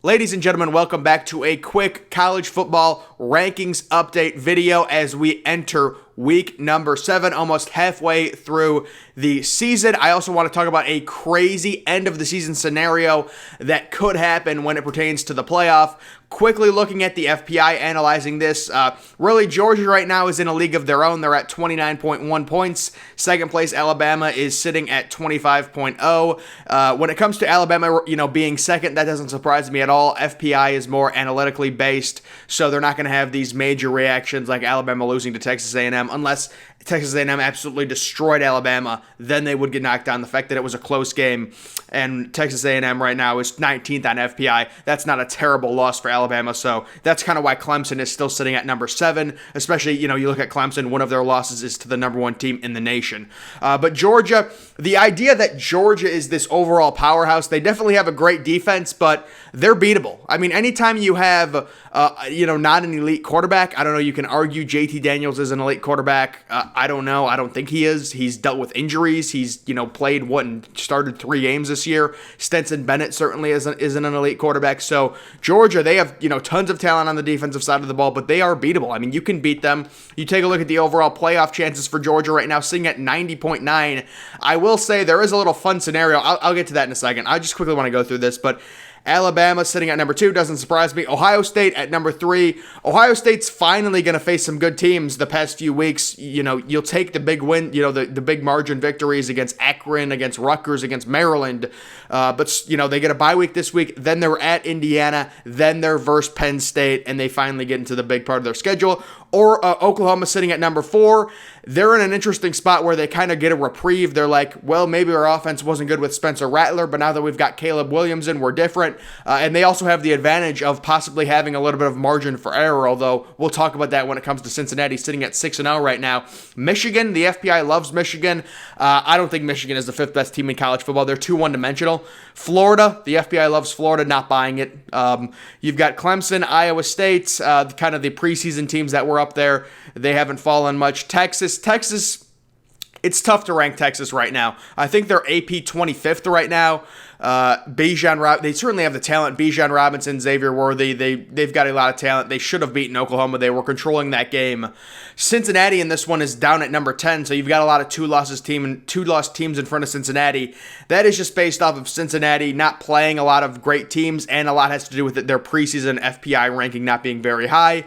Ladies and gentlemen, welcome back to a quick college football rankings update video as we enter week number 7, almost halfway through the season. I also want to talk about a crazy end of the season scenario that could happen when it pertains to the playoff. Quickly looking at the FPI, analyzing this. Really, Georgia right now is in a league of their own. They're at 29.1 points. Second place, Alabama is sitting at 25.0. When it comes to Alabama, being second, that doesn't surprise me at all. FPI is more analytically based, so they're not going to have these major reactions like Alabama losing to Texas A&M, unless Texas A&M absolutely destroyed Alabama. Then they would get knocked down. The fact that it was a close game, and Texas A&M right now is 19th on FPI, that's not a terrible loss for Alabama. So that's kind of why Clemson is still sitting at number 7. Especially, you look at Clemson, one of their losses is to the number 1 team in the nation. But Georgia, the idea that Georgia is this overall powerhouse, they definitely have a great defense, but they're beatable. I mean, anytime you have, not an elite quarterback, I don't know, you can argue JT Daniels is an elite quarterback. I don't know. I don't think he is. He's dealt with injuries. He's, played and started 3 games this year. Stetson Bennett certainly isn't an elite quarterback. So Georgia, they have, tons of talent on the defensive side of the ball, but they are beatable. I mean, you can beat them. You take a look at the overall playoff chances for Georgia right now, sitting at 90.9. I will say there is a little fun scenario. I'll get to that in a second. I just quickly want to go through this, but Alabama sitting at number 2, doesn't surprise me. Ohio State at number 3. Ohio State's finally going to face some good teams the past few weeks. You'll take the big win, the big margin victories against Akron, against Rutgers, against Maryland. But they get a bye week this week. Then they're at Indiana. Then they're versus Penn State, and they finally get into the big part of their schedule. Or Oklahoma sitting at number 4. They're in an interesting spot where they kind of get a reprieve. They're like, well, maybe our offense wasn't good with Spencer Rattler, but now that we've got Caleb Williams in, we're different. And they also have the advantage of possibly having a little bit of margin for error, although we'll talk about that when it comes to Cincinnati sitting at 6-0 right now. Michigan, the FPI loves Michigan. I don't think Michigan is the 5th best team in college football. They're too one-dimensional. Florida, the FBI loves Florida, not buying it. You've got Clemson, Iowa State, kind of the preseason teams that were up there. They haven't fallen much. Texas, it's tough to rank Texas right now. I think they're AP 25th right now. They certainly have the talent. Bijan Robinson, Xavier Worthy, they've got a lot of talent. They should have beaten Oklahoma. They were controlling that game. Cincinnati in this one is down at number 10, so you've got a lot of two-loss teams in front of Cincinnati. That is just based off of Cincinnati not playing a lot of great teams, and a lot has to do with their preseason FPI ranking not being very high.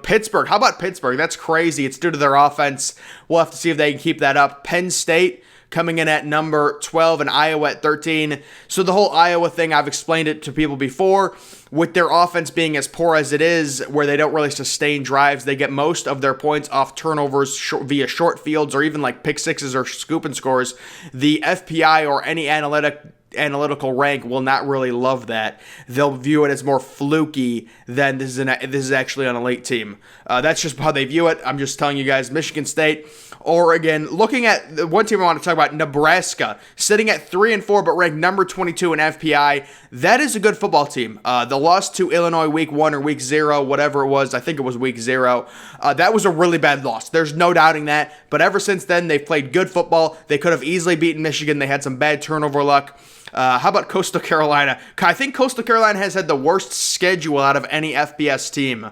Pittsburgh. How about Pittsburgh? That's crazy. It's due to their offense. We'll have to see if they can keep that up. Penn State coming in at number 12 and Iowa at 13. So the whole Iowa thing, I've explained it to people before. With their offense being as poor as it is, where they don't really sustain drives, they get most of their points off turnovers via short fields or even like pick sixes or scoop and scores. The FPI or any analytical rank will not really love that. They'll view it as more fluky than this is actually an elite team. That's just how they view it. I'm just telling you guys. Michigan State, Oregon. Looking at the one team I want to talk about, Nebraska, sitting at 3-4 but ranked number 22 in FPI. That is a good football team. The loss to Illinois week 1 or week 0, whatever it was, I think it was week 0. That was a really bad loss. There's no doubting that. But ever since then, they've played good football. They could have easily beaten Michigan. They had some bad turnover luck. How about Coastal Carolina? I think Coastal Carolina has had the worst schedule out of any FBS team.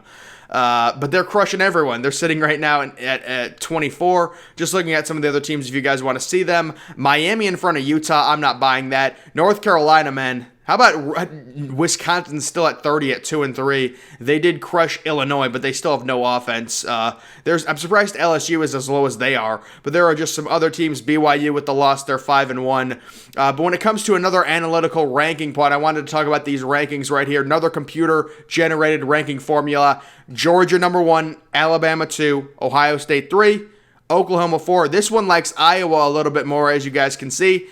But they're crushing everyone. They're sitting right now at 24. Just looking at some of the other teams, if you guys want to see them. Miami in front of Utah. I'm not buying that. North Carolina, man. How about Wisconsin still at 30 at 2-3? They did crush Illinois, but they still have no offense. I'm surprised LSU is as low as they are, but there are just some other teams. BYU with the loss, they're 5-1. But when it comes to another analytical ranking point, I wanted to talk about these rankings right here. Another computer-generated ranking formula. Georgia number 1, Alabama 2, Ohio State 3. Oklahoma 4. This one likes Iowa a little bit more, as you guys can see.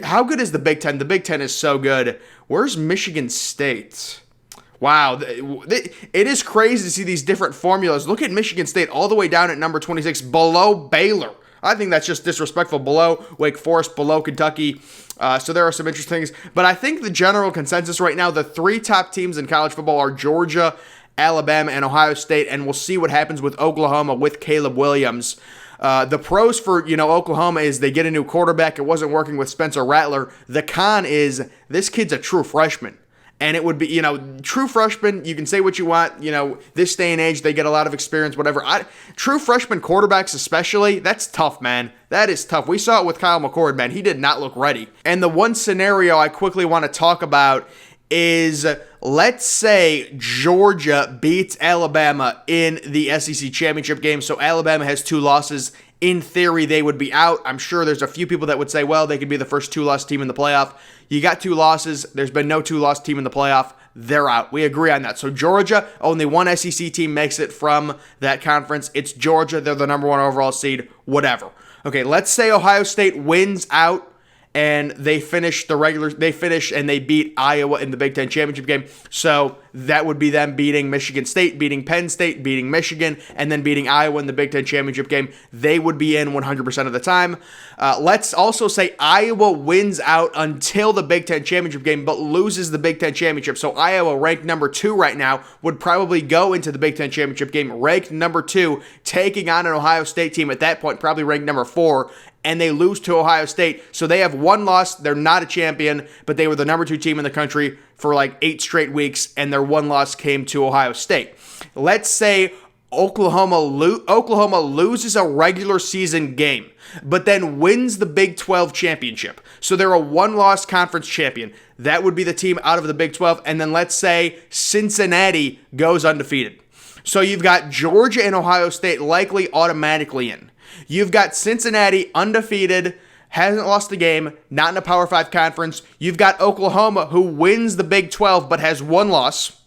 How good is the Big Ten? The Big Ten is so good. Where's Michigan State? Wow. It is crazy to see these different formulas. Look at Michigan State all the way down at number 26, below Baylor. I think that's just disrespectful. Below Wake Forest, below Kentucky. So there are some interesting things. But I think the general consensus right now, the 3 top teams in college football are Georgia, Alabama, and Ohio State. And we'll see what happens with Oklahoma with Caleb Williams. The pros for, Oklahoma is they get a new quarterback. It wasn't working with Spencer Rattler. The con is this kid's a true freshman. And it would be, true freshmen, you can say what you want, this day and age, they get a lot of experience, whatever. True freshman quarterbacks especially, that's tough, man. That is tough. We saw it with Kyle McCord, man. He did not look ready. And the one scenario I quickly want to talk about is, let's say Georgia beats Alabama in the SEC championship game. So Alabama has 2 losses. In theory, they would be out. I'm sure there's a few people that would say, well, they could be the first 2-loss team in the playoff. You got 2 losses. There's been no 2-loss team in the playoff. They're out. We agree on that. So Georgia, only one SEC team makes it from that conference. It's Georgia. They're the number 1 overall seed. Whatever. Okay, let's say Ohio State wins out and they finish and they beat Iowa in the Big Ten championship game. So that would be them beating Michigan State, beating Penn State, beating Michigan, and then beating Iowa in the Big Ten championship game. They would be in 100% of the time. Let's also say Iowa wins out until the Big Ten championship game, but loses the Big Ten championship. So Iowa, ranked number 2 right now, would probably go into the Big Ten championship game ranked number 2, taking on an Ohio State team at that point, probably ranked number 4, and they lose to Ohio State. So they have 1 loss. They're not a champion, but they were the number 2 team in the country for like 8 straight weeks, and their 1 loss came to Ohio State. Let's say Oklahoma loses a regular season game, but then wins the Big 12 championship. So they're a 1-loss conference champion. That would be the team out of the Big 12. And then let's say Cincinnati goes undefeated. So you've got Georgia and Ohio State likely automatically in. You've got Cincinnati undefeated, hasn't lost a game, not in a Power 5 conference. You've got Oklahoma, who wins the Big 12 but has 1 loss.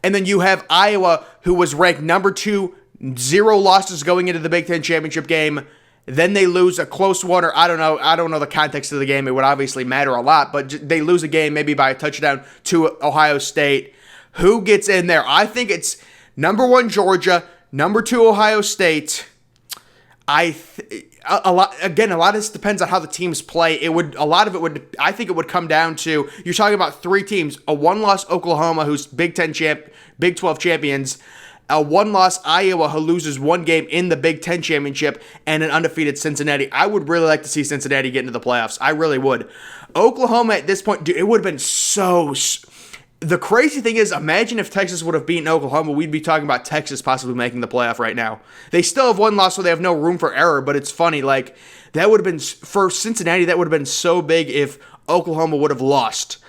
And then you have Iowa, who was ranked number 2, 0 losses going into the Big Ten championship game. Then they lose a close one, or I don't know the context of the game. It would obviously matter a lot, but they lose a game maybe by a touchdown to Ohio State. Who gets in there? I think it's number 1 Georgia, number 2 Ohio State. A lot of this depends on how the teams play. I think it would come down to, you're talking about 3 teams: a 1-loss Oklahoma, who's Big 12 champions, a 1-loss Iowa, who loses 1 game in the Big Ten championship, and an undefeated Cincinnati. I would really like to see Cincinnati get into the playoffs. I really would. Oklahoma at this point, dude, it would have been so. The crazy thing is, imagine if Texas would have beaten Oklahoma, we'd be talking about Texas possibly making the playoff right now. They still have 1 loss, so they have no room for error, but it's funny, like, that would have been, for Cincinnati, that would have been so big if Oklahoma would have lost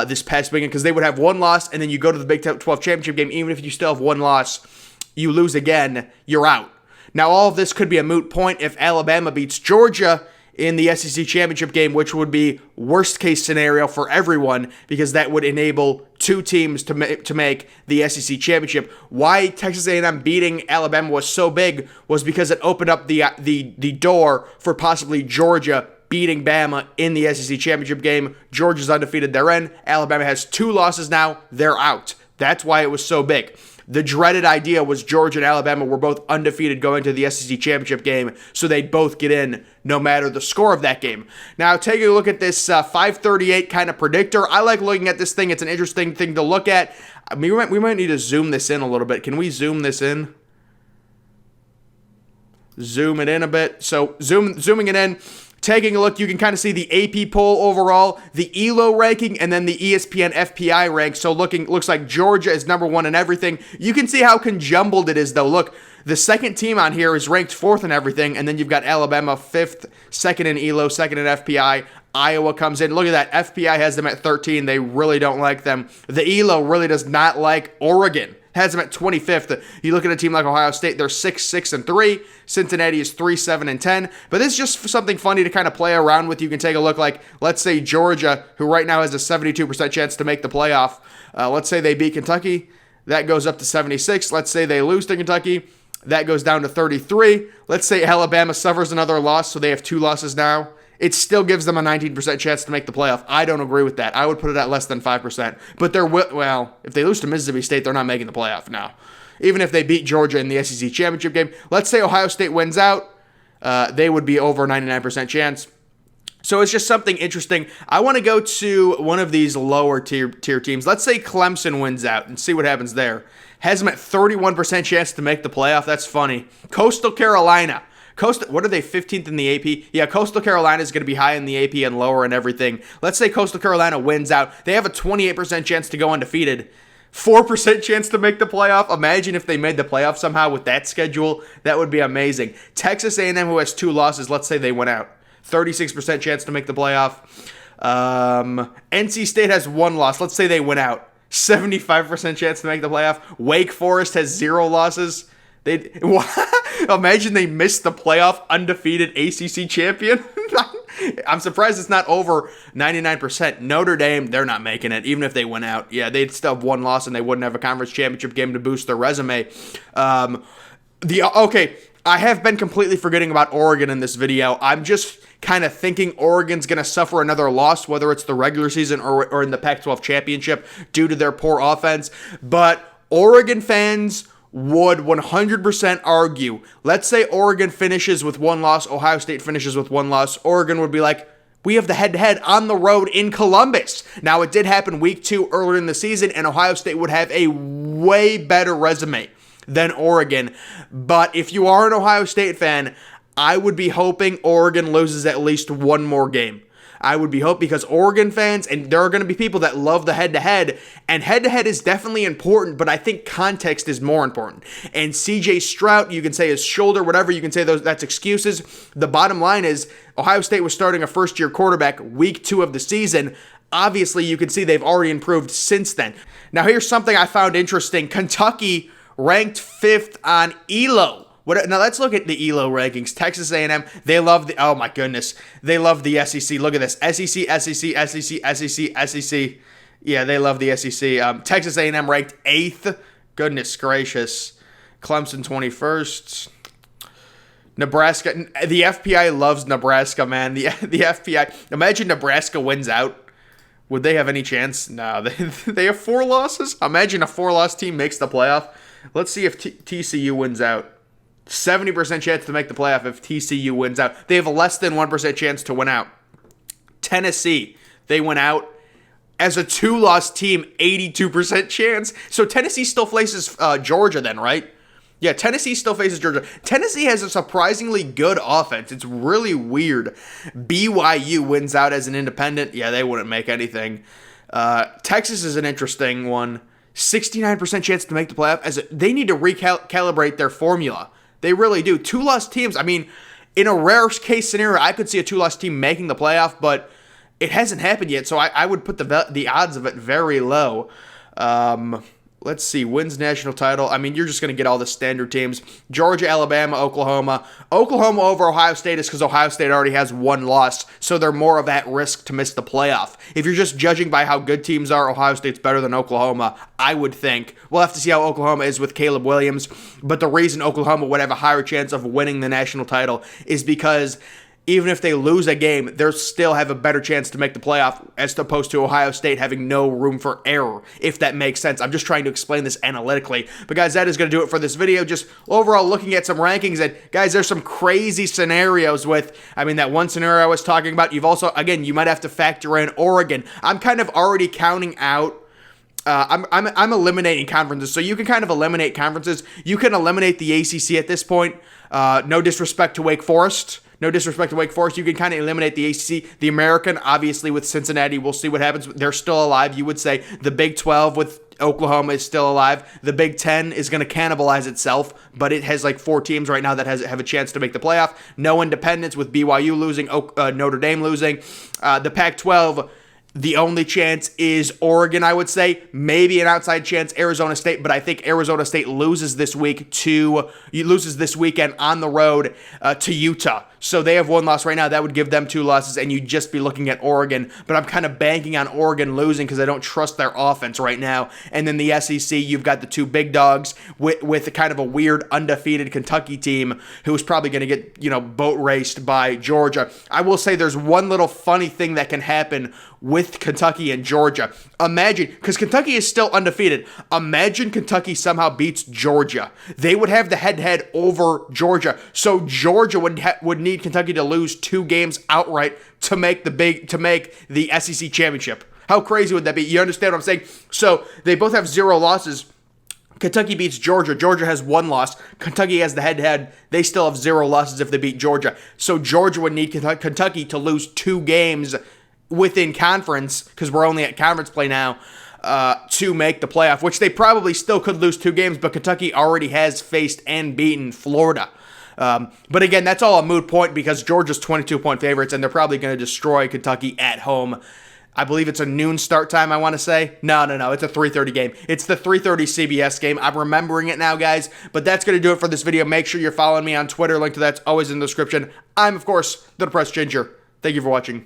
this past weekend, because they would have 1 loss, and then you go to the Big 12 championship game, even if you still have 1 loss, you lose again, you're out. Now, all of this could be a moot point if Alabama beats Georgia in the SEC championship game, which would be worst case scenario for everyone, because that would enable 2 teams to make the SEC championship. Why Texas A&M beating Alabama was so big was because it opened up the door for possibly Georgia beating Bama in the SEC championship game. Georgia's undefeated, they're in. Alabama has 2 losses now, they're out. That's why it was so big. The dreaded idea was Georgia and Alabama were both undefeated going to the SEC championship game, so they'd both get in no matter the score of that game. Now, taking a look at this 538 kind of predictor, I like looking at this thing. It's an interesting thing to look at. I mean, we might need to zoom this in a little bit. Can we zoom this in? Zoom it in a bit. So zooming it in. Taking a look, you can kind of see the AP poll overall, the ELO ranking, and then the ESPN FPI rank. So looks like Georgia is number 1 in everything. You can see how conjumbled it is, though. Look, the second team on here is ranked 4th in everything, and then you've got Alabama 5th, 2nd in ELO, 2nd in FPI. Iowa comes in. Look at that. FPI has them at 13. They really don't like them. The ELO really does not like Oregon. Has them at 25th. You look at a team like Ohio State, they're 6-6-3. Cincinnati is 3-7-10. But this is just something funny to kind of play around with. You can take a look, like, let's say Georgia, who right now has a 72% chance to make the playoff. Let's say they beat Kentucky. That goes up to 76. Let's say they lose to Kentucky. That goes down to 33. Let's say Alabama suffers another loss, so they have 2 losses now. It still gives them a 19% chance to make the playoff. I don't agree with that. I would put it at less than 5%. But if they lose to Mississippi State, they're not making the playoff now. Even if they beat Georgia in the SEC championship game. Let's say Ohio State wins out. They would be over a 99% chance. So it's just something interesting. I want to go to one of these lower tier teams. Let's say Clemson wins out and see what happens there. Has them at 31% chance to make the playoff. That's funny. Coastal Carolina. What are they, 15th in the AP? Yeah, Coastal Carolina is going to be high in the AP and lower in everything. Let's say Coastal Carolina wins out. They have a 28% chance to go undefeated. 4% chance to make the playoff. Imagine if they made the playoff somehow with that schedule. That would be amazing. Texas A&M, who has 2 losses, let's say they went out. 36% chance to make the playoff. NC State has 1 loss. Let's say they went out. 75% chance to make the playoff. Wake Forest has 0 losses. Imagine they missed the playoff, undefeated ACC champion. I'm surprised it's not over 99%. Notre Dame, they're not making it, even if they went out. Yeah, they'd still have 1 loss, and they wouldn't have a conference championship game to boost their resume. I have been completely forgetting about Oregon in this video. I'm just kind of thinking Oregon's going to suffer another loss, whether it's the regular season or in the Pac-12 championship, due to their poor offense. But Oregon fans would 100% argue, let's say Oregon finishes with 1 loss, Ohio State finishes with 1 loss, Oregon would be like, we have the head-to-head on the road in Columbus. Now, it did happen week 2 earlier in the season, and Ohio State would have a way better resume than Oregon. But if you are an Ohio State fan, I would be hoping Oregon loses at least 1 more game. I would be hoping, because Oregon fans, and there are going to be people that love the head-to-head, and head-to-head is definitely important, but I think context is more important. And CJ Stroud, you can say his shoulder, whatever, you can say that's excuses. The bottom line is Ohio State was starting a first-year quarterback week 2 of the season. Obviously, you can see they've already improved since then. Now, here's something I found interesting. Kentucky ranked 5th on ELO. Now let's look at the ELO rankings. Texas A&M, they love the, oh my goodness, they love the SEC. Look at this, SEC. Yeah, they love the SEC. Texas A&M ranked 8th. Goodness gracious. Clemson 21st. Nebraska, the FPI loves Nebraska, man. The FPI, imagine Nebraska wins out. Would they have any chance? No, they have 4 losses. Imagine a 4-loss team makes the playoff. Let's see if TCU wins out. 70% chance to make the playoff if TCU wins out. They have a less than 1% chance to win out. Tennessee, they went out as a 2-loss team, 82% chance. So Tennessee still faces Georgia then, right? Yeah, Tennessee still faces Georgia. Tennessee has a surprisingly good offense. It's really weird. BYU wins out as an independent. Yeah, they wouldn't make anything. Texas is an interesting one. 69% chance to make the playoff. They need to recalibrate their formula. They really do. 2-loss teams, I mean, in a rare case scenario, I could see a 2-loss team making the playoff, but it hasn't happened yet, so I would put the odds of it very low. Let's see, wins national title. I mean, you're just going to get all the standard teams. Georgia, Alabama, Oklahoma. Oklahoma over Ohio State is because Ohio State already has 1 loss, so they're more of at risk to miss the playoff. If you're just judging by how good teams are, Ohio State's better than Oklahoma, I would think. We'll have to see how Oklahoma is with Caleb Williams, but the reason Oklahoma would have a higher chance of winning the national title is because even if they lose a game, they still have a better chance to make the playoff as opposed to Ohio State having no room for error, if that makes sense. I'm just trying to explain this analytically. But guys, that is going to do it for this video. Just overall looking at some rankings. And guys, there's some crazy scenarios with, that one scenario I was talking about. You've also, again, you might have to factor in Oregon. I'm kind of already counting out I'm eliminating conferences, so you can kind of eliminate conferences. You can eliminate the ACC at this point. No disrespect to Wake Forest. You can kind of eliminate the ACC. The American, obviously, with Cincinnati, we'll see what happens. They're still alive, you would say. The Big 12 with Oklahoma is still alive. The Big 10 is going to cannibalize itself, but it has like 4 teams right now that have a chance to make the playoff. No independents with BYU losing, Notre Dame losing. The Pac-12, the only chance is Oregon, I would say. Maybe an outside chance, Arizona State, but I think Arizona State loses this weekend on the road to Utah. So they have 1 loss right now. That would give them 2 losses, and you'd just be looking at Oregon. But I'm kind of banking on Oregon losing because I don't trust their offense right now. And then the SEC, you've got the 2 big dogs with a kind of a weird undefeated Kentucky team who's probably going to get, boat raced by Georgia. I will say there's one little funny thing that can happen with Kentucky and Georgia. Imagine, because Kentucky is still undefeated, imagine Kentucky somehow beats Georgia. They would have the head-to-head over Georgia. So Georgia would need Kentucky to lose 2 games outright to make the SEC championship. How crazy would that be? You understand what I'm saying? So they both have 0 losses. Kentucky beats Georgia. Georgia has 1 loss. Kentucky has the head-to-head. They still have 0 losses if they beat Georgia. So Georgia would need Kentucky to lose 2 games within conference, because we're only at conference play now, to make the playoff, which they probably still could lose 2 games, but Kentucky already has faced and beaten Florida. But again, that's all a moot point because Georgia's 22-point favorites, and they're probably going to destroy Kentucky at home. I believe it's a noon start time, I want to say. No. It's a 3:30 game. It's the 3:30 CBS game. I'm remembering it now, guys. But that's going to do it for this video. Make sure you're following me on Twitter. Link to that's always in the description. I'm, of course, the Depressed Ginger. Thank you for watching.